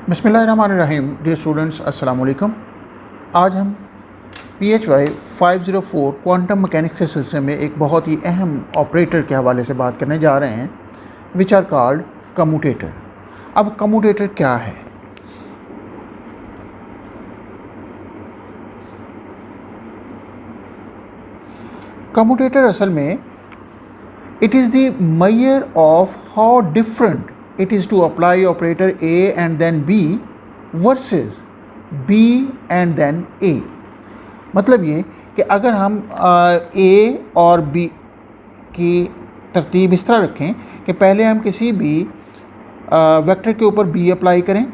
बिस्मिल्लाहिर्रहमानिर्रहीम। Dear students, अस्सलाम वालेकुम। आज हम PHY 504 क्वांटम मैकेनिक्स के सिलसिले में एक बहुत ही अहम ऑपरेटर के हवाले से बात करने जा रहे हैं, विच आर कॉल्ड कम्यूटेटर। अब कम्यूटेटर क्या है? कम्यूटेटर असल में it is the measure of how different it is to apply operator A and then B versus B and then A। मतलब ये कि अगर हम A और B की तरतीब इस तरह रखें कि पहले हम किसी भी वेक्टर के ऊपर B अप्लाई करें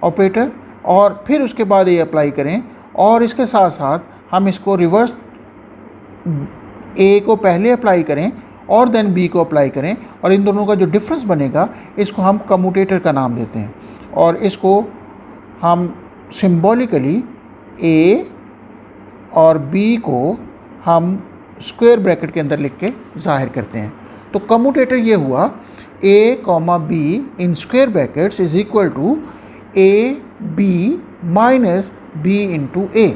ऑपरेटर, और फिर उसके बाद A अप्लाई करें, और इसके साथ साथ हम इसको रिवर्स A को पहले अप्लाई करें और देन B को अप्लाई करें, और इन दोनों का जो डिफरेंस बनेगा इसको हम कम्यूटेटर का नाम देते हैं, और इसको हम सिंबॉलिकली A और B को हम स्क्वायर ब्रैकेट के अंदर लिख के ज़ाहिर करते हैं। तो कम्यूटेटर ये हुआ A, B in square brackets is equal to AB minus B into A।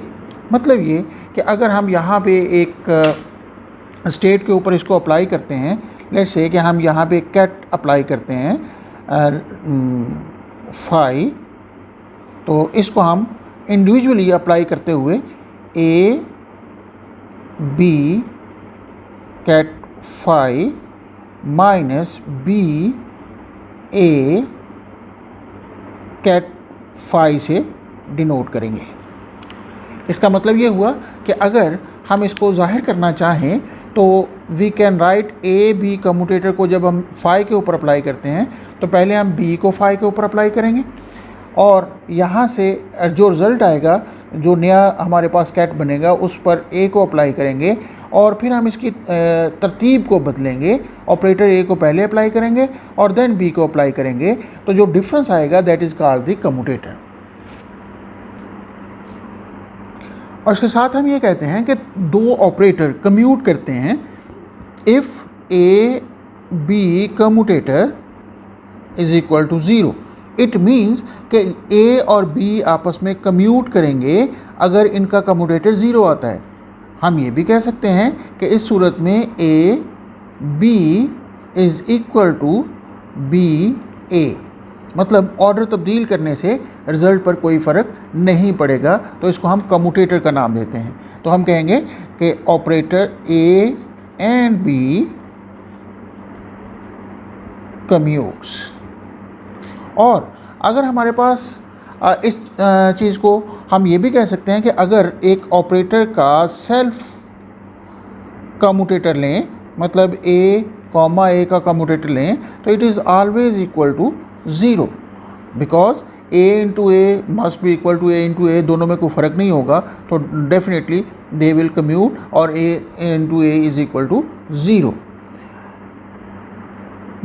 मतलब ये कि अगर हम यहाँ पे एक स्टेट के ऊपर इसको अप्लाई करते हैं, लेट्स से कि हम यहाँ पे कैट अप्लाई करते हैं फाई, तो इसको हम इंडिविजुअली अप्लाई करते हुए A B ket phi minus B A ket phi से डिनोट करेंगे। इसका मतलब ये हुआ कि अगर हम इसको ज़ाहिर करना चाहें तो we can write A B commutator को जब हम फाई के ऊपर अप्लाई करते हैं तो पहले हम बी को फाई के ऊपर अप्लाई करेंगे, और यहाँ से जो रिज़ल्ट आएगा, जो नया हमारे पास कैट बनेगा, उस पर ए को अप्लाई करेंगे, और फिर हम इसकी तरतीब को बदलेंगे। ऑपरेटर ए को पहले अप्लाई करेंगे और देन बी को अप्लाई करेंगे, तो जो डिफरेंस आएगा that is called the commutator. और इसके साथ हम ये कहते हैं कि दो ऑपरेटर कम्यूट करते हैं if A B commutator is equal to zero. It means कि ए और बी आपस में कम्यूट करेंगे अगर इनका कम्यूटेटर ज़ीरो आता है। हम ये भी कह सकते हैं कि इस सूरत में A B is equal to B A, मतलब ऑर्डर तब्दील करने से रिज़ल्ट पर कोई फ़र्क नहीं पड़ेगा, तो इसको हम कम्यूटेटर का नाम देते हैं। तो हम कहेंगे कि operator A and B commutes. और अगर हमारे पास इस चीज़ को हम ये भी कह सकते हैं कि अगर एक ऑपरेटर का सेल्फ कम्यूटेटर लें, मतलब ए का कम्यूटेटर लें, तो it is always equal to zero, because A into A must be equal to A into A, दोनों में कोई फ़र्क नहीं होगा, तो डेफिनेटली दे विल कम्यूट, और A into A is equal to zero.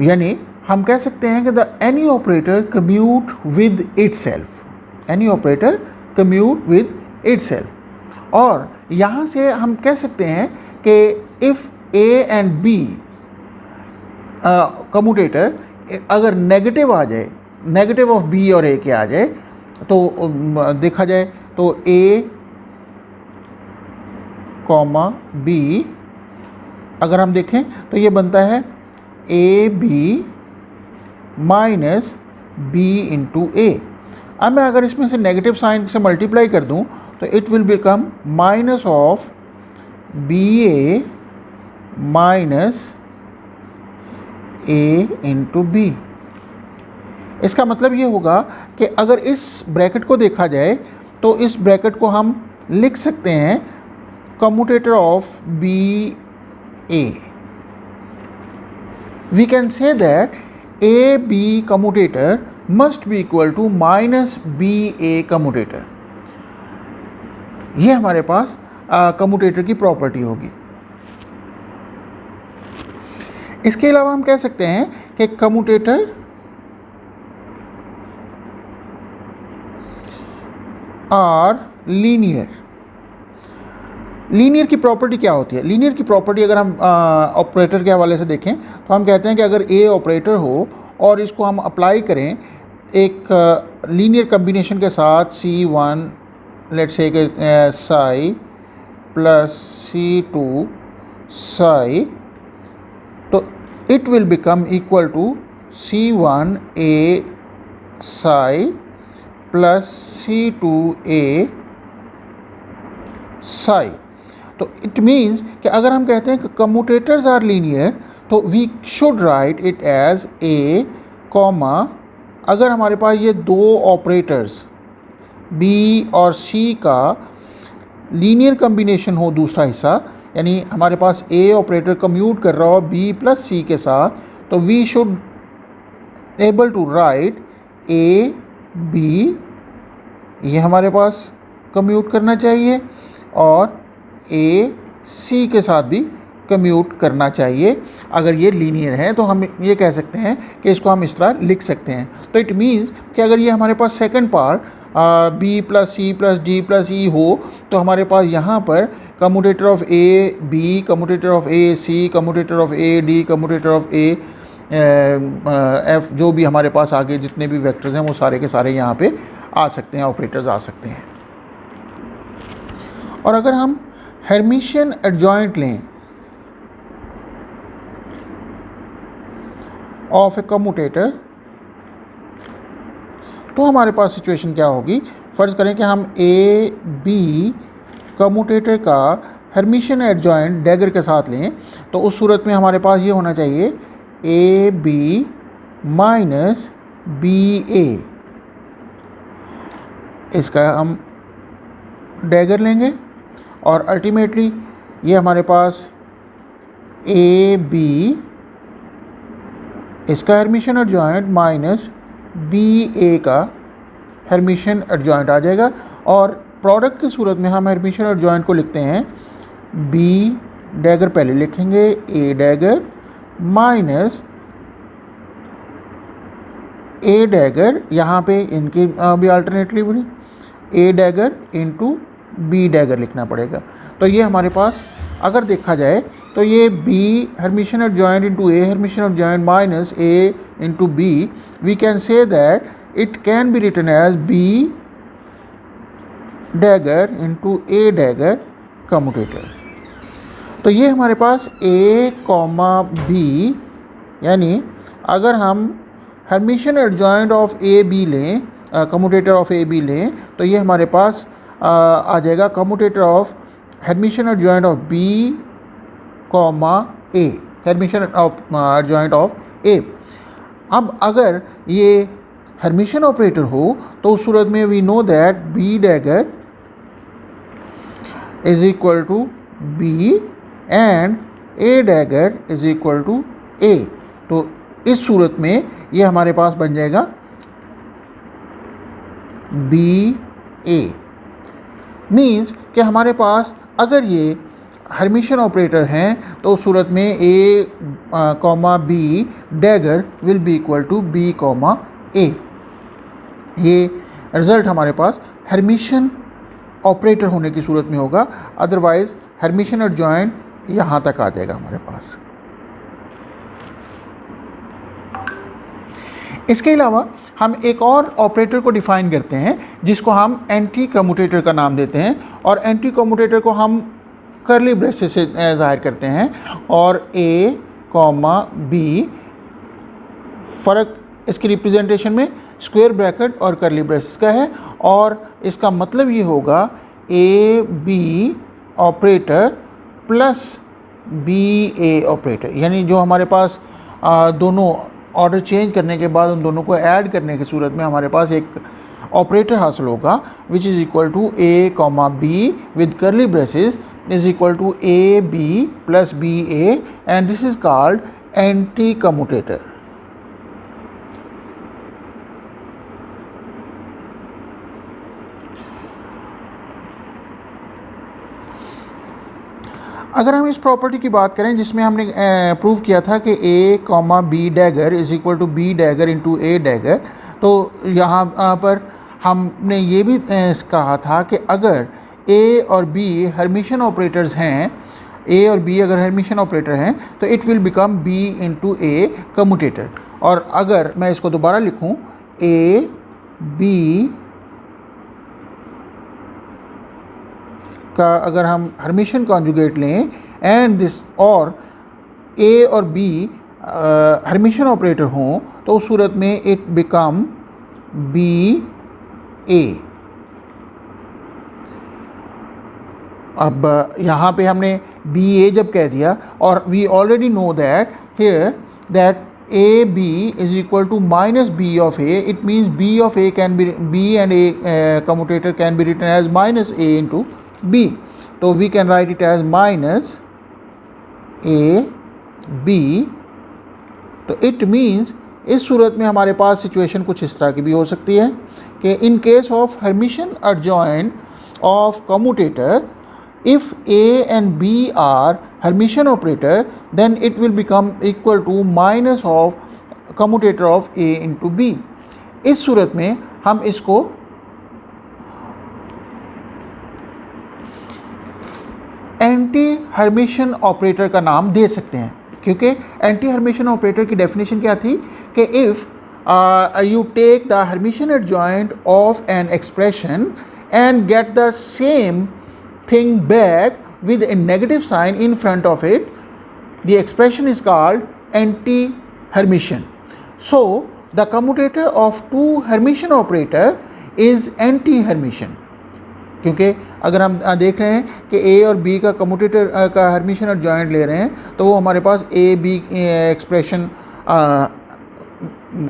यानी हम कह सकते हैं कि the any operator commute with itself, any operator commute with itself. और यहाँ से हम कह सकते हैं कि if A and B commutator अगर नेगेटिव आ जाए, नेगेटिव ऑफ बी और ए के आ जाए, तो देखा जाए तो ए कॉमा बी अगर हम देखें तो ये बनता है A B minus B into A. अब मैं अगर इसमें से नेगेटिव साइन से मल्टीप्लाई कर दूं तो it will become minus of B A minus A into B. इसका मतलब ये होगा कि अगर इस ब्रैकेट को देखा जाए तो इस ब्रैकेट को हम लिख सकते हैं commutator of B A. We can say that A B commutator must be equal to minus B A commutator. ये हमारे पास कम्यूटेटर की प्रॉपर्टी होगी। इसके अलावा हम कह सकते हैं कि कम्यूटेटर आर लीनियर। लीनियर की प्रॉपर्टी क्या होती है? लीनियर की प्रॉपर्टी अगर हम ऑपरेटर के हवाले से देखें तो हम कहते हैं कि अगर ए ऑपरेटर हो और इसको हम अप्लाई करें एक लीनियर कम्बिनेशन के साथ C1 let's say psi plus C2 psi, तो it will become equal to C1A psi plus C2A psi। तो इट मीन्स कि अगर हम कहते हैं कि कम्यूटेटर्स आर लीनियर, तो we should write it as a comma, अगर हमारे पास ये दो ऑपरेटर्स B और C का लीनियर कम्बिनेशन हो दूसरा हिस्सा, यानी हमारे पास A ऑपरेटर कम्यूट कर रहा हो B प्लस C के साथ, तो we should able to write A B, ये हमारे पास कम्यूट करना चाहिए, और A C के साथ भी कम्यूट करना चाहिए। अगर ये लीनियर है तो हम ये कह सकते हैं कि इसको हम इस तरह लिख सकते हैं। तो इट मीन्स कि अगर ये हमारे पास second part B plus C plus D plus E हो, तो हमारे पास यहाँ पर commutator of A B, commutator of A C, commutator of A D, commutator of A F, जो भी हमारे पास आगे जितने भी वेक्टर्स हैं वो सारे के सारे यहाँ पे आ सकते हैं, ऑपरेटर्स आ सकते हैं। और अगर हम हेर्मिशियन एडजॉइंट लें ऑफ ए कम्यूटेटर, तो हमारे पास सिचुएशन क्या होगी। फ़र्ज़ करें कि हम ए बी कम्यूटेटर का हेर्मिशियन एडजॉइंट डैगर के साथ लें, तो उस सूरत में हमारे पास ये होना चाहिए ए बी माइनस बी ए, इसका हम डैगर लेंगे, और अल्टीमेटली ये हमारे पास ए बी इसका हेर्मिशियन एडजॉइंट माइनस बी ए का हेर्मिशियन एडजॉइंट आ जाएगा। और प्रोडक्ट की सूरत में हम हेर्मिशियन एडजॉइंट को लिखते हैं बी डैगर पहले लिखेंगे, ए डैगर माइनस ए डैगर, यहाँ पे इनकी भी अल्टरनेटिवली ए डैगर इंटू बी डैगर लिखना पड़ेगा। तो ये हमारे पास अगर देखा जाए तो ये B Hermitian adjoint into A Hermitian adjoint minus A into B, we can say that it can be written as B dagger into A dagger commutator. तो ये हमारे पास ए कॉमा बी, यानी अगर हम Hermitian adjoint of A B लें, commutator of A B लें, तो ये हमारे पास आ जाएगा commutator of Hermitian adjoint of B comma A, Hermitian adjoint of A. अब अगर ये हेर्मिशियन ऑपरेटर हो तो उस सूरत में we know that B dagger is equal to B and A dagger is equal to A. तो इस सूरत में ये हमारे पास बन जाएगा बी ए, मीन्स कि हमारे पास अगर ये हेर्मिशियन ऑपरेटर हैं तो उस सूरत में A comma B dagger will be equal to B comma A. ये रिज़ल्ट हमारे पास हेर्मिशियन ऑपरेटर होने की सूरत में होगा, अदरवाइज़ हेर्मिशियन एडजॉइंट यहाँ तक आ जाएगा हमारे पास। इसके अलावा हम एक और ऑपरेटर को डिफ़ाइन करते हैं जिसको हम एंटी कम्यूटेटर का नाम देते हैं, और एंटी कम्यूटेटर को हम करली ब्रेसेस से ज़ाहिर करते हैं, और ए कॉमा बी, फ़र्क इसकी रिप्रेजेंटेशन में स्क्वायर ब्रैकेट और करली ब्रेसेस का है, और इसका मतलब ये होगा A B operator plus B A operator, यानी जो हमारे पास दोनों ऑर्डर चेंज करने के बाद उन दोनों को ऐड करने की सूरत में हमारे पास एक ऑपरेटर हासिल होगा which is equal to A comma B with curly braces is equal to A B plus B A, and this is called anti commutator. अगर हम इस प्रॉपर्टी की बात करें जिसमें हमने प्रूव किया था कि A comma B dagger is equal to B dagger into A dagger, तो यहाँ पर हमने ये भी कहा था कि अगर ए और बी हेर्मिशियन ऑपरेटर्स हैं, ए और बी अगर हेर्मिशियन ऑपरेटर हैं तो it will become B into A commutator. और अगर मैं इसको दोबारा लिखूँ ए बी का अगर हम हर्मिशन कॉन्जुगेट लें एंड दिस, और ए और बी हर्मिशन ऑपरेटर हों, तो उस सूरत में इट बिकम बी ए। अब यहाँ पे हमने बी ए जब कह दिया, और we already know that here that A B is equal to minus B of A, it means B of A can be, B and A commutator can be written as minus A into B, तो we can write it as minus A B. तो it means इस सूरत में हमारे पास situation कुछ इस तरह की भी हो सकती है कि in case of Hermitian adjoint of commutator, if A and B are Hermitian operator, then it will become equal to minus of commutator of A into B। इस सूरत में हम इसको एंटी हर्मिशन ऑपरेटर का नाम दे सकते हैं, क्योंकि एंटी हर्मिशन ऑपरेटर की डेफिनेशन क्या थी कि if you take the Hermitian adjoint of an expression and get the same thing back with a negative sign in front of it, the expression is called anti-Hermitian. So the commutator of two Hermitian operator is anti-Hermitian, क्योंकि अगर हम देख रहे हैं कि A और B का commutator का हर्मिशन एडजॉइंट ले रहे हैं, तो वो हमारे पास ए बी एक्सप्रेशन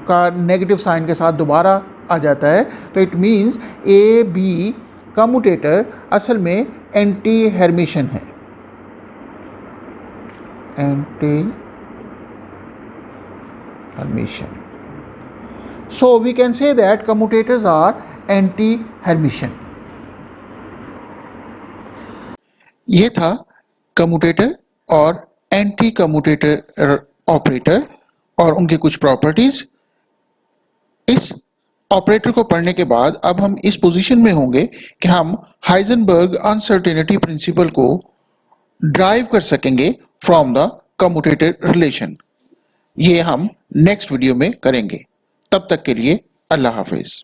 का नेगेटिव साइन के साथ दोबारा आ जाता है। तो it means A B commutator असल में एंटी हर्मिशन है, anti hermitian. So we can say that commutators are anti hermitian. ये था कम्यूटेटर और एंटी कम्यूटेटर ऑपरेटर और उनकी कुछ प्रॉपर्टीज। इस ऑपरेटर को पढ़ने के बाद अब हम इस पोजीशन में होंगे कि हम हाइजेनबर्ग अनसर्टेनिटी प्रिंसिपल को ड्राइव कर सकेंगे फ्रॉम द कम्यूटेटर रिलेशन। ये हम नेक्स्ट वीडियो में करेंगे। तब तक के लिए अल्लाह हाफिज।